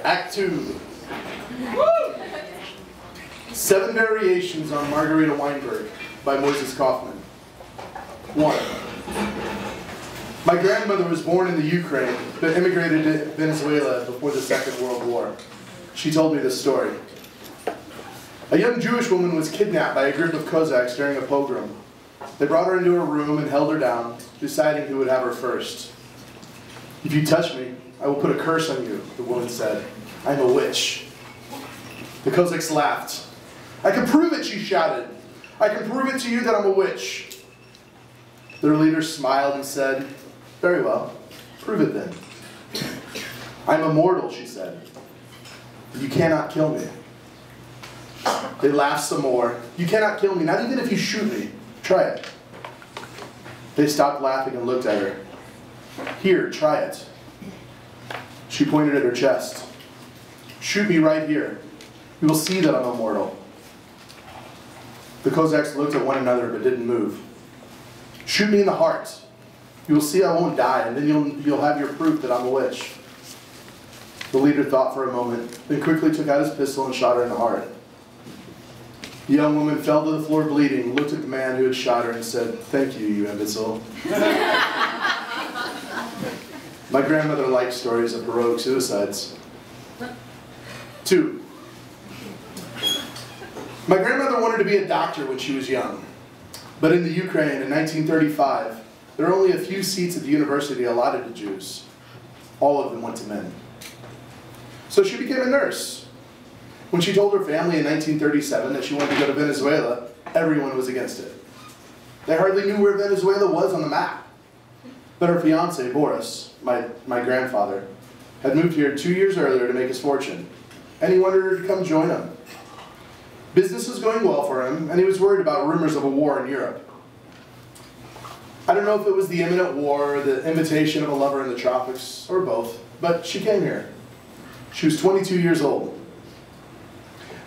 Act 2. 7 Variations on Margarita Weinberg by Moises Kaufman. 1. My grandmother was born in the Ukraine, but immigrated to Venezuela before the Second World War. She told me this story. A young Jewish woman was kidnapped by a group of Cossacks during a pogrom. They brought her into a room and held her down, deciding who would have her first. "If you touch me, I will put a curse on you," the woman said. "I'm a witch." The Cossacks laughed. "I can prove it," she shouted. "I can prove it to you that I'm a witch." Their leader smiled and said, "Very well, prove it then." "I'm immortal," she said. "You cannot kill me." They laughed some more. "You cannot kill me, not even if you shoot me. Try it." They stopped laughing and looked at her. "Here, try it." She pointed at her chest. "Shoot me right here. You will see that I'm immortal." The Cossacks looked at one another but didn't move. "Shoot me in the heart. You will see I won't die, and then you'll have your proof that I'm a witch." The leader thought for a moment, then quickly took out his pistol and shot her in the heart. The young woman fell to the floor bleeding, looked at the man who had shot her, and said, "Thank you, you imbecile." My grandmother liked stories of heroic suicides. 2. My grandmother wanted to be a doctor when she was young. But in the Ukraine in 1935, there were only a few seats at the university allotted to Jews. All of them went to men. So she became a nurse. When she told her family in 1937 that she wanted to go to Venezuela, everyone was against it. They hardly knew where Venezuela was on the map. But her fiancé, Boris, my grandfather, had moved here 2 years earlier to make his fortune, and he wanted her to come join him. Business was going well for him, and he was worried about rumors of a war in Europe. I don't know if it was the imminent war, or the invitation of a lover in the tropics, or both, but she came here. She was 22 years old.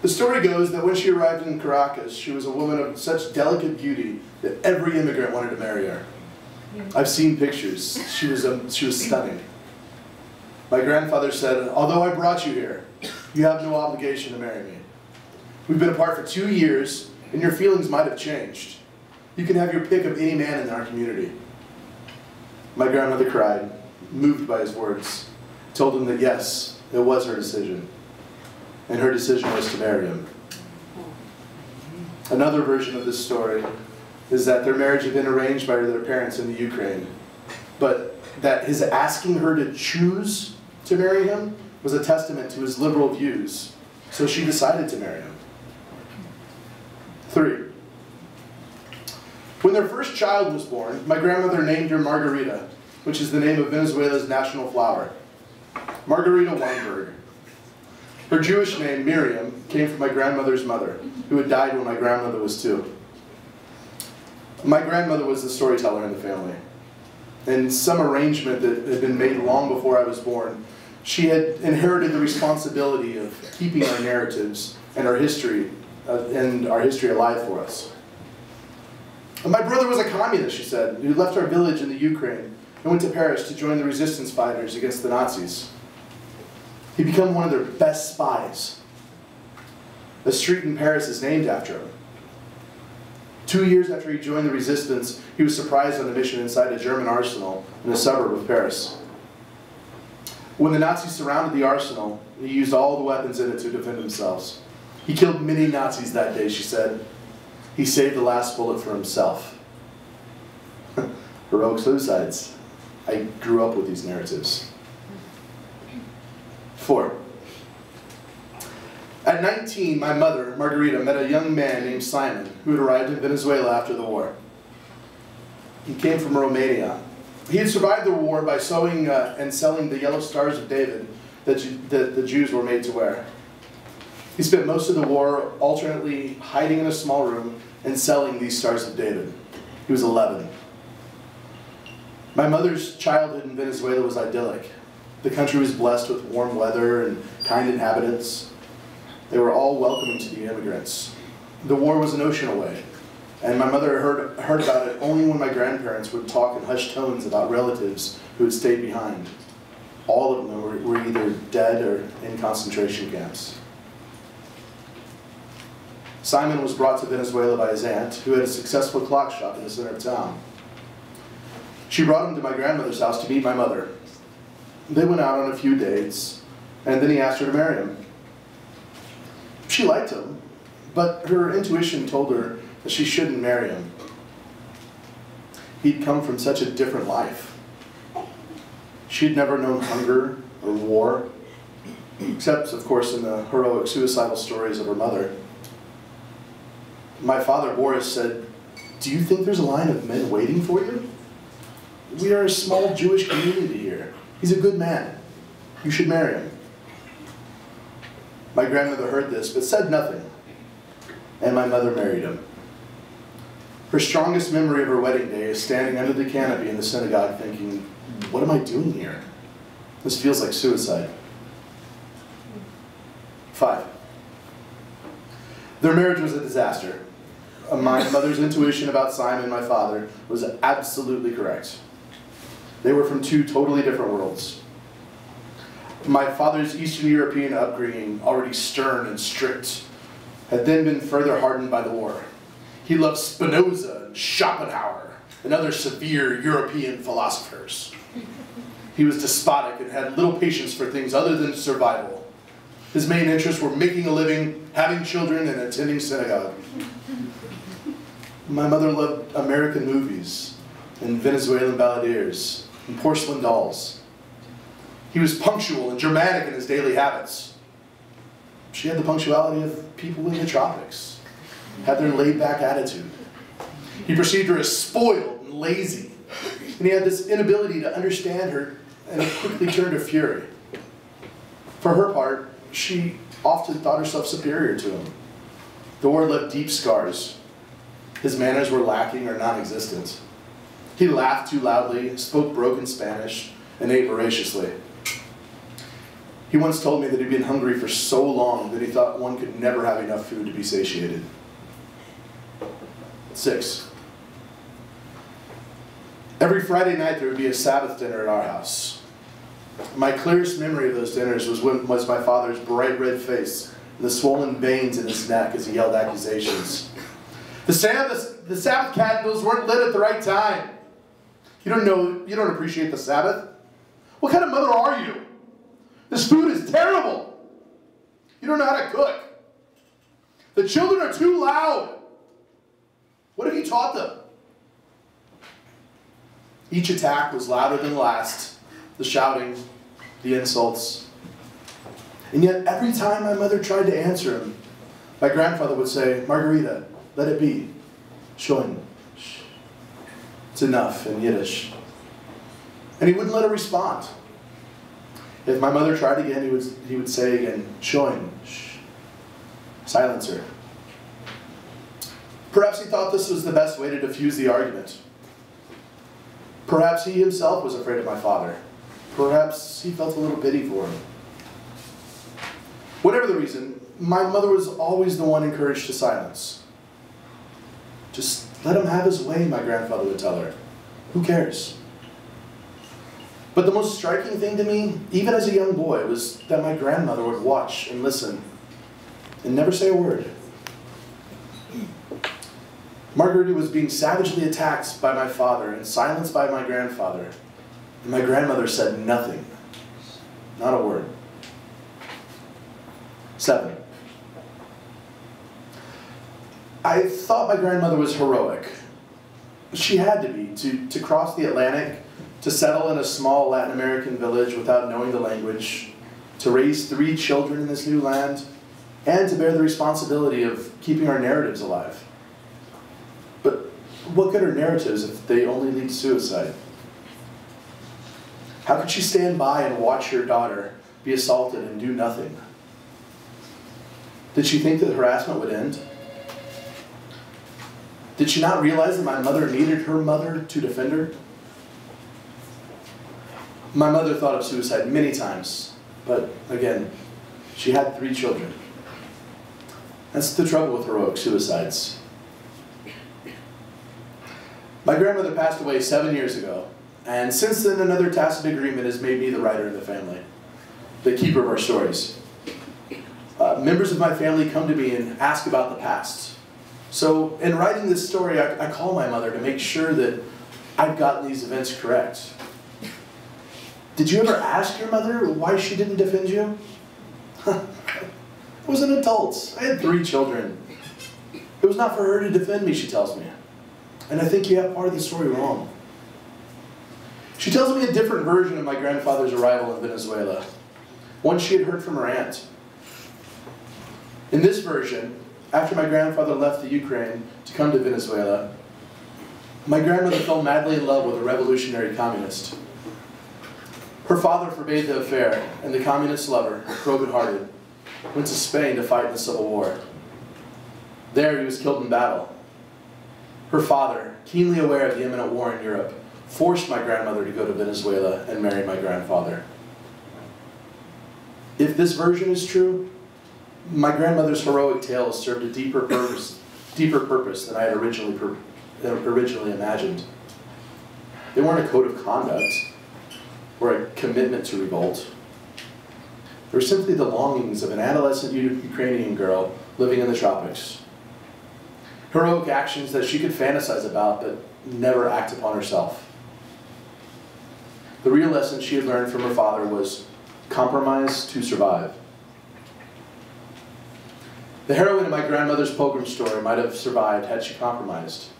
The story goes that when she arrived in Caracas, she was a woman of such delicate beauty that every immigrant wanted to marry her. I've seen pictures. She was stunning. My grandfather said, "Although I brought you here, you have no obligation to marry me. We've been apart for 2 years, and your feelings might have changed. You can have your pick of any man in our community." My grandmother cried, moved by his words, told him that yes, it was her decision, and her decision was to marry him. Another version of this story is that their marriage had been arranged by their parents in the Ukraine, but that his asking her to choose to marry him was a testament to his liberal views, so she decided to marry him. 3. When their first child was born, my grandmother named her Margarita, which is the name of Venezuela's national flower. Margarita Weinberg. Her Jewish name, Miriam, came from my grandmother's mother, who had died when my grandmother was 2. My grandmother was the storyteller in the family. In some arrangement that had been made long before I was born, she had inherited the responsibility of keeping our narratives and our history alive for us. My brother was a communist, she said, who left our village in the Ukraine and went to Paris to join the resistance fighters against the Nazis. He became one of their best spies. A street in Paris is named after him. 2 years after he joined the resistance, he was surprised on a mission inside a German arsenal in a suburb of Paris. When the Nazis surrounded the arsenal, he used all the weapons in it to defend themselves. He killed many Nazis that day, she said. He saved the last bullet for himself. Heroic suicides. I grew up with these narratives. 4. At 19, my mother, Margarita, met a young man named Simon who had arrived in Venezuela after the war. He came from Romania. He had survived the war by sewing and selling the yellow stars of David that the Jews were made to wear. He spent most of the war alternately hiding in a small room and selling these stars of David. He was 11. My mother's childhood in Venezuela was idyllic. The country was blessed with warm weather and kind inhabitants. They were all welcoming to the immigrants. The war was an ocean away, and my mother heard about it only when my grandparents would talk in hushed tones about relatives who had stayed behind. All of them were either dead or in concentration camps. Simon was brought to Venezuela by his aunt, who had a successful clock shop in the center of town. She brought him to my grandmother's house to meet my mother. They went out on a few dates, and then he asked her to marry him. She liked him, but her intuition told her that she shouldn't marry him. He'd come from such a different life. She'd never known hunger or war, except, of course, in the heroic suicidal stories of her mother. My father, Boris, said, "Do you think there's a line of men waiting for you? We are a small Jewish community here. He's a good man. You should marry him." My grandmother heard this, but said nothing, and my mother married him. Her strongest memory of her wedding day is standing under the canopy in the synagogue thinking, "What am I doing here? This feels like suicide." 5. Their marriage was a disaster. My mother's intuition about Simon, my father, was absolutely correct. They were from two totally different worlds. My father's Eastern European upbringing, already stern and strict, had then been further hardened by the war. He loved Spinoza and Schopenhauer and other severe European philosophers. He was despotic and had little patience for things other than survival. His main interests were making a living, having children, and attending synagogue. My mother loved American movies and Venezuelan balladeers and porcelain dolls. He was punctual and dramatic in his daily habits. She had the punctuality of people in the tropics, had their laid-back attitude. He perceived her as spoiled and lazy, and he had this inability to understand her, and it quickly turned to fury. For her part, she often thought herself superior to him. The war left deep scars. His manners were lacking or non-existent. He laughed too loudly, spoke broken Spanish, and ate voraciously. He once told me that he'd been hungry for so long that he thought one could never have enough food to be satiated. 6. Every Friday night there would be a Sabbath dinner at our house. My clearest memory of those dinners was my father's bright red face and the swollen veins in his neck as he yelled accusations. The Sabbath candles weren't lit at the right time. You don't appreciate the Sabbath. What kind of mother are you? This food is terrible. You don't know how to cook. The children are too loud. What have you taught them? Each attack was louder than the last. The shouting, the insults. And yet every time my mother tried to answer him, my grandfather would say, "Margarita, let it be. Schon. It's enough," in Yiddish. And he wouldn't let her respond. If my mother tried again, he would say again, "Schon. Silence her." Perhaps he thought this was the best way to diffuse the argument. Perhaps he himself was afraid of my father. Perhaps he felt a little pity for him. Whatever the reason, my mother was always the one encouraged to silence. "Just let him have his way," my grandfather would tell her. "Who cares?" But the most striking thing to me, even as a young boy, was that my grandmother would watch and listen and never say a word. Margarita was being savagely attacked by my father and silenced by my grandfather, and my grandmother said nothing, not a word. 7. I thought my grandmother was heroic. She had to be, to cross the Atlantic, to settle in a small Latin American village without knowing the language, to raise 3 children in this new land, and to bear the responsibility of keeping our narratives alive. But what good are narratives if they only lead to suicide? How could she stand by and watch her daughter be assaulted and do nothing? Did she think that harassment would end? Did she not realize that my mother needed her mother to defend her? My mother thought of suicide many times, but again, She had 3 children. That's the trouble with heroic suicides. My grandmother passed away 7 years ago, and since then another tacit agreement has made me the writer in the family, the keeper of our stories. Members of my family come to me and ask about the past. So in writing this story, I call my mother to make sure that I've gotten these events correct. Did you ever ask your mother why she didn't defend you? I was an adult. I had 3 children. It was not for her to defend me, she tells me. And I think you have part of the story wrong. She tells me a different version of my grandfather's arrival in Venezuela, one she had heard from her aunt. In this version, after my grandfather left the Ukraine to come to Venezuela, my grandmother fell madly in love with a revolutionary communist. Her father forbade the affair, and the communist lover, broken-hearted, went to Spain to fight in the Civil War. There he was killed in battle. Her father, keenly aware of the imminent war in Europe, forced my grandmother to go to Venezuela and marry my grandfather. If this version is true, my grandmother's heroic tales served a deeper purpose than I had originally imagined. They weren't a code of conduct or a commitment to revolt. They were simply the longings of an adolescent Ukrainian girl living in the tropics. Heroic actions that she could fantasize about but never act upon herself. The real lesson she had learned from her father was compromise to survive. The heroine of my grandmother's pilgrim story might have survived had she compromised.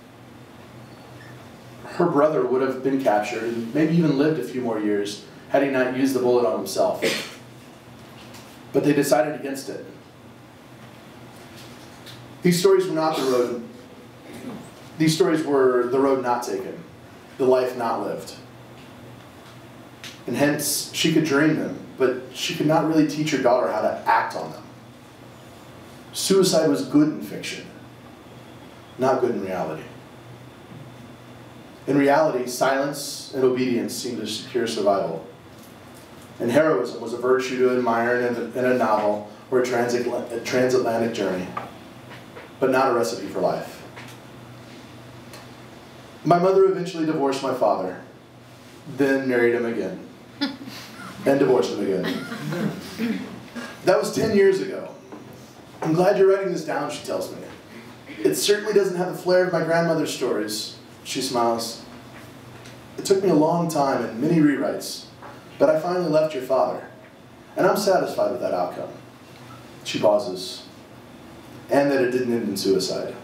Her brother would have been captured and maybe even lived a few more years had he not used the bullet on himself. But they decided against it. These stories were not the road. These stories were the road not taken, the life not lived. And hence, she could dream them, but she could not really teach her daughter how to act on them. Suicide was good in fiction, not good in reality. In reality, silence and obedience seemed to secure survival. And heroism was a virtue to admire in a novel or a transatlantic journey, but not a recipe for life. My mother eventually divorced my father, then married him again, and divorced him again. That was 10 years ago. I'm glad you're writing this down, she tells me. It certainly doesn't have the flair of my grandmother's stories, she smiles. It took me a long time and many rewrites, but I finally left your father, and I'm satisfied with that outcome. She pauses, and that it didn't end in suicide.